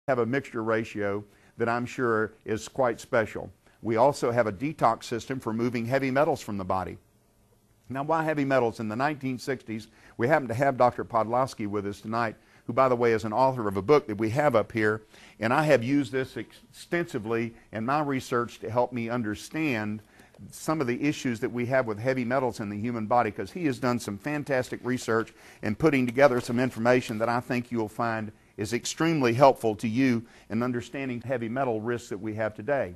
have a mixture ratio that I'm sure is quite special. We also have a detox system for removing heavy metals from the body. Now, why heavy metals? In the 1960s, we happen to have Dr. Podlowski with us tonight, who, by the way, is an author of a book that we have up here, and I have used this extensively in my research to help me understand some of the issues that we have with heavy metals in the human body, because he has done some fantastic research and putting together some information that I think you'll find is extremely helpful to you in understanding heavy metal risks that we have today.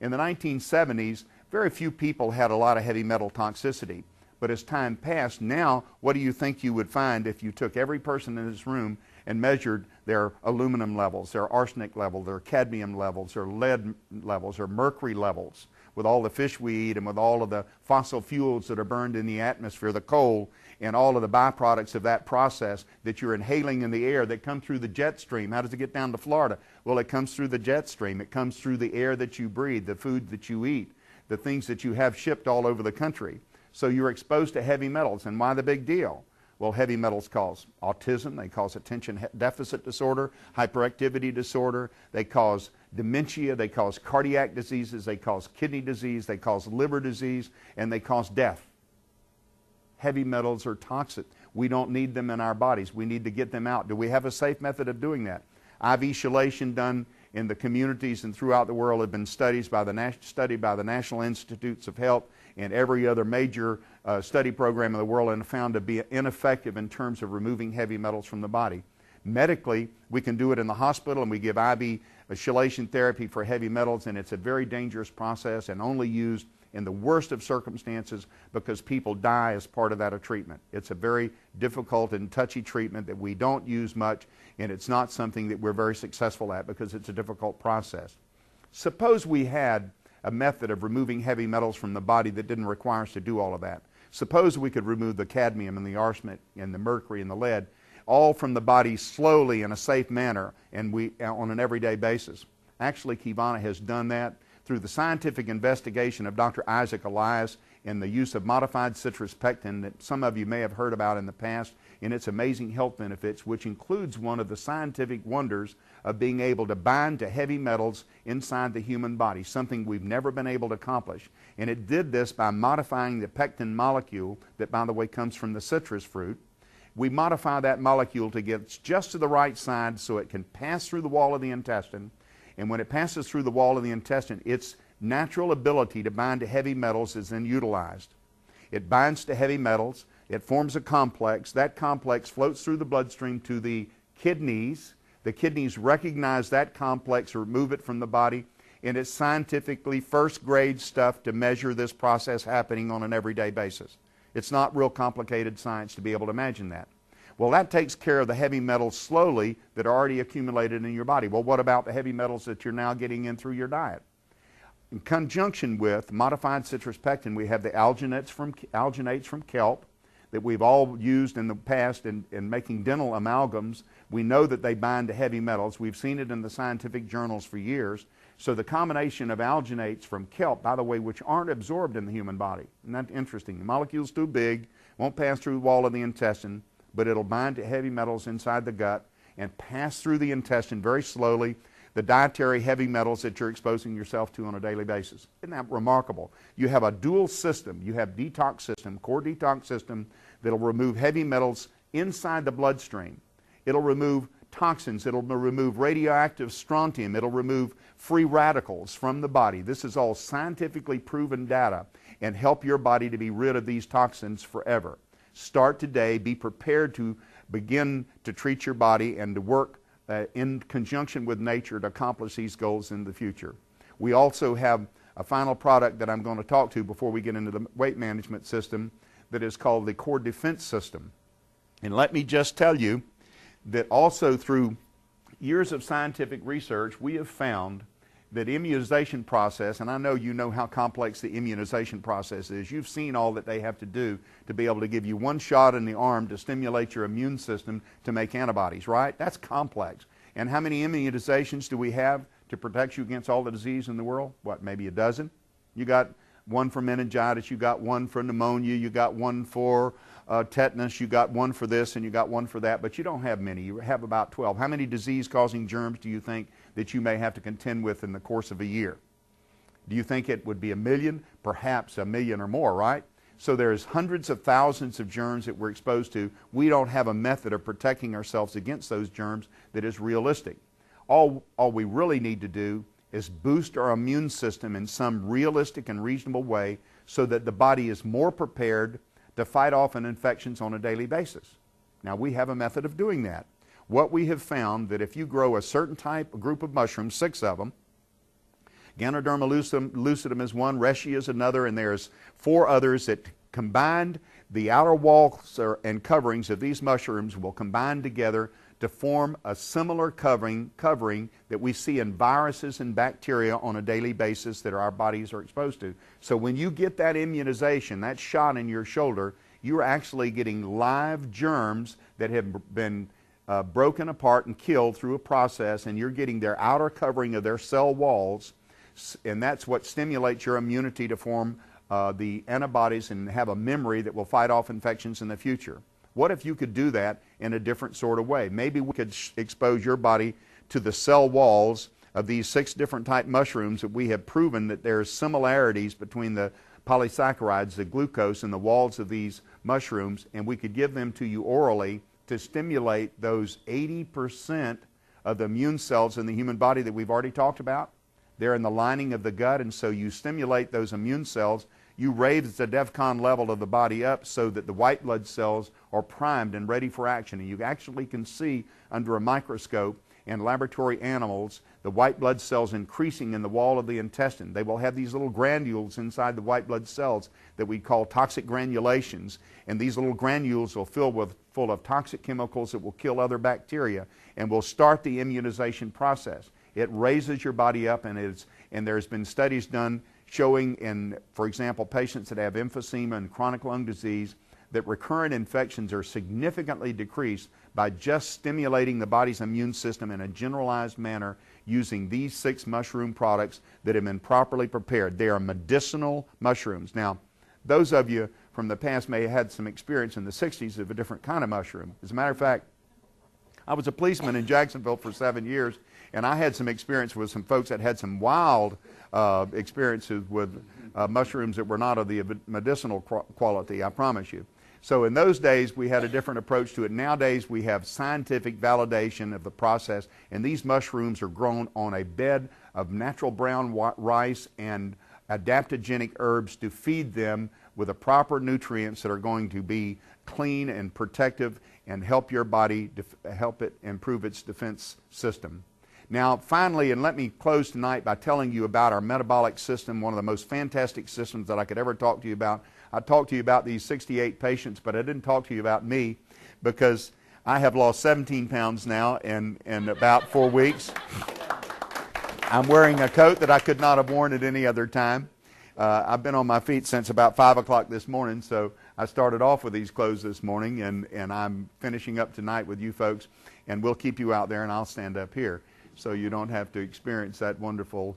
In the 1970s, very few people had a lot of heavy metal toxicity. But as time passed, now what do you think you would find if you took every person in this room and measured their aluminum levels, their arsenic level, their cadmium levels, their lead levels, their mercury levels, with all the fish we eat and with all of the fossil fuels that are burned in the atmosphere, the coal, and all of the byproducts of that process that you're inhaling in the air that come through the jet stream. How does it get down to Florida? Well, it comes through the jet stream. It comes through the air that you breathe, the food that you eat, the things that you have shipped all over the country. So you're exposed to heavy metals. And why the big deal? Well, heavy metals cause autism, they cause attention deficit disorder, hyperactivity disorder, they cause dementia, they cause cardiac diseases, they cause kidney disease, they cause liver disease, and they cause death. Heavy metals are toxic. We don't need them in our bodies. We need to get them out. Do we have a safe method of doing that? IV chelation done in the communities and throughout the world have been studied by the National Institutes of Health and every other major study program in the world, and found to be ineffective in terms of removing heavy metals from the body. Medically, we can do it in the hospital, and we give IV chelation therapy for heavy metals, and it's a very dangerous process and only used in the worst of circumstances because people die as part of that treatment. It's a very difficult and touchy treatment that we don't use much, and it's not something that we're very successful at because it's a difficult process. Suppose we had a method of removing heavy metals from the body that didn't require us to do all of that. Suppose we could remove the cadmium and the arsenic and the mercury and the lead all from the body slowly in a safe manner and on an everyday basis. Actually, Qivana has done that through the scientific investigation of Dr. Isaac Elias and the use of modified citrus pectin that some of you may have heard about in the past and its amazing health benefits, which includes one of the scientific wonders of being able to bind to heavy metals inside the human body, something we've never been able to accomplish. And it did this by modifying the pectin molecule that, by the way, comes from the citrus fruit. We modify that molecule to get just to the right side so it can pass through the wall of the intestine. And when it passes through the wall of the intestine, its natural ability to bind to heavy metals is then utilized. It binds to heavy metals. It forms a complex. That complex floats through the bloodstream to the kidneys. The kidneys recognize that complex, remove it from the body, and it's scientifically first-grade stuff to measure this process happening on an everyday basis. It's not real complicated science to be able to imagine that. Well, that takes care of the heavy metals slowly that are already accumulated in your body. Well, what about the heavy metals that you're now getting in through your diet? In conjunction with modified citrus pectin, we have the alginates from kelp that we've all used in the past in making dental amalgams. We know that they bind to heavy metals. We've seen it in the scientific journals for years. So the combination of alginates from kelp, by the way, which aren't absorbed in the human body. Isn't that interesting? The molecule's too big, won't pass through the wall of the intestine, but it'll bind to heavy metals inside the gut and pass through the intestine very slowly, the dietary heavy metals that you're exposing yourself to on a daily basis. Isn't that remarkable? You have a dual system. You have detox system, core detox system, that'll remove heavy metals inside the bloodstream. It'll remove toxins. It'll remove radioactive strontium. It'll remove free radicals from the body. This is all scientifically proven data and help your body to be rid of these toxins forever. Start today. Be prepared to begin to treat your body and to work in conjunction with nature to accomplish these goals in the future. We also have a final product that I'm going to talk to before we get into the weight management system that is called the core defense system. And let me just tell you that also through years of scientific research, we have found that immunization process, and I know you know how complex the immunization process is. You've seen all that they have to do to be able to give you one shot in the arm to stimulate your immune system to make antibodies, right? That's complex. And how many immunizations do we have to protect you against all the disease in the world? What, maybe a dozen? You got one for meningitis, you got one for pneumonia, you got one for tetanus, you got one for this, and you got one for that, but you don't have many. You have about 12. How many disease-causing germs do you think that you may have to contend with in the course of a year? Do you think it would be 1 million? Perhaps 1 million or more, right? So there's hundreds of thousands of germs that we're exposed to. We don't have a method of protecting ourselves against those germs that is realistic. All we really need to do is boost our immune system in some realistic and reasonable way so that the body is more prepared to fight off infections on a daily basis. Now, we have a method of doing that. What we have found that if you grow a certain type, a group of mushrooms, 6 of them, Ganoderma lucidum is one, Reishi is another, and there's 4 others that combined, the outer walls and coverings of these mushrooms will combine together to form a similar covering that we see in viruses and bacteria on a daily basis that our bodies are exposed to. So when you get that immunization, that shot in your shoulder, you're actually getting live germs that have been broken apart and killed through a process, and you're getting their outer covering of their cell walls, and that's what stimulates your immunity to form the antibodies and have a memory that will fight off infections in the future. What if you could do that in a different sort of way? Maybe we could expose your body to the cell walls of these 6 different type mushrooms that we have proven that there's similarities between the polysaccharides, the glucose, and the walls of these mushrooms, and we could give them to you orally to stimulate those 80% of the immune cells in the human body that we've already talked about. They're in the lining of the gut, and so you stimulate those immune cells. You raise the DEFCON level of the body up so that the white blood cells are primed and ready for action. And you actually can see under a microscope in laboratory animals the white blood cells increasing in the wall of the intestine. They will have these little granules inside the white blood cells that we call toxic granulations. And these little granules will fill full of toxic chemicals that will kill other bacteria and will start the immunization process. It raises your body up, and there's been studies done showing in, for example, patients that have emphysema and chronic lung disease, that recurrent infections are significantly decreased by just stimulating the body's immune system in a generalized manner using these 6 mushroom products that have been properly prepared. They are medicinal mushrooms. Now, those of you from the past may have had some experience in the 60s of a different kind of mushroom. As a matter of fact, I was a policeman in Jacksonville for 7 years, and I had some experience with some folks that had some wild experiences with mushrooms that were not of the medicinal quality, I promise you. So in those days, we had a different approach to it. Nowadays, we have scientific validation of the process, and these mushrooms are grown on a bed of natural brown rice and adaptogenic herbs to feed them with the proper nutrients that are going to be clean and protective and help your body, help it improve its defense system. Now, finally, and let me close tonight by telling you about our metabolic system, one of the most fantastic systems that I could ever talk to you about. I talked to you about these 68 patients, but I didn't talk to you about me because I have lost 17 pounds now in about 4 weeks. I'm wearing a coat that I could not have worn at any other time. I've been on my feet since about 5 o'clock this morning, so I started off with these clothes this morning, and I'm finishing up tonight with you folks, and we'll keep you out there, and I'll stand up here so you don't have to experience that wonderful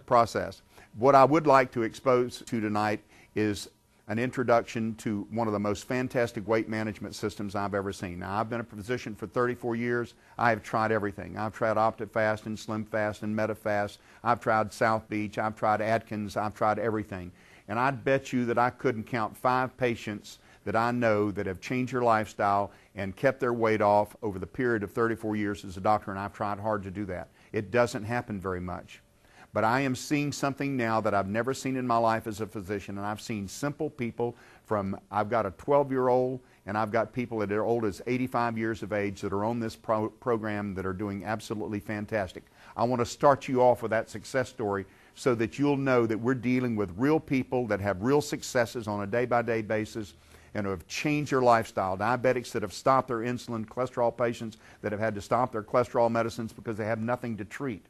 process. What I would like to expose to tonight is an introduction to one of the most fantastic weight management systems I've ever seen. Now, I've been a physician for 34 years. I have tried everything. I've tried OptiFast and SlimFast and MetaFast. I've tried South Beach. I've tried Atkins. I've tried everything. And I'd bet you that I couldn't count 5 patients that I know that have changed their lifestyle and kept their weight off over the period of 34 years as a doctor, and I've tried hard to do that. It doesn't happen very much. But I am seeing something now that I've never seen in my life as a physician, and I've seen simple people from, I've got a 12-year-old, and I've got people that are old as 85 years of age that are on this program that are doing absolutely fantastic. I want to start you off with that success story so that you'll know that we're dealing with real people that have real successes on a day-by-day basis and who have changed their lifestyle. Diabetics that have stopped their insulin, cholesterol patients that have had to stop their cholesterol medicines because they have nothing to treat.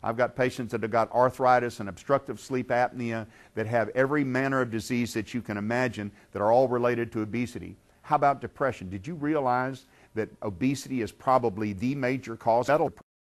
I've got patients that have got arthritis and obstructive sleep apnea that have every manner of disease that you can imagine that are all related to obesity. How about depression? Did you realize that obesity is probably the major cause of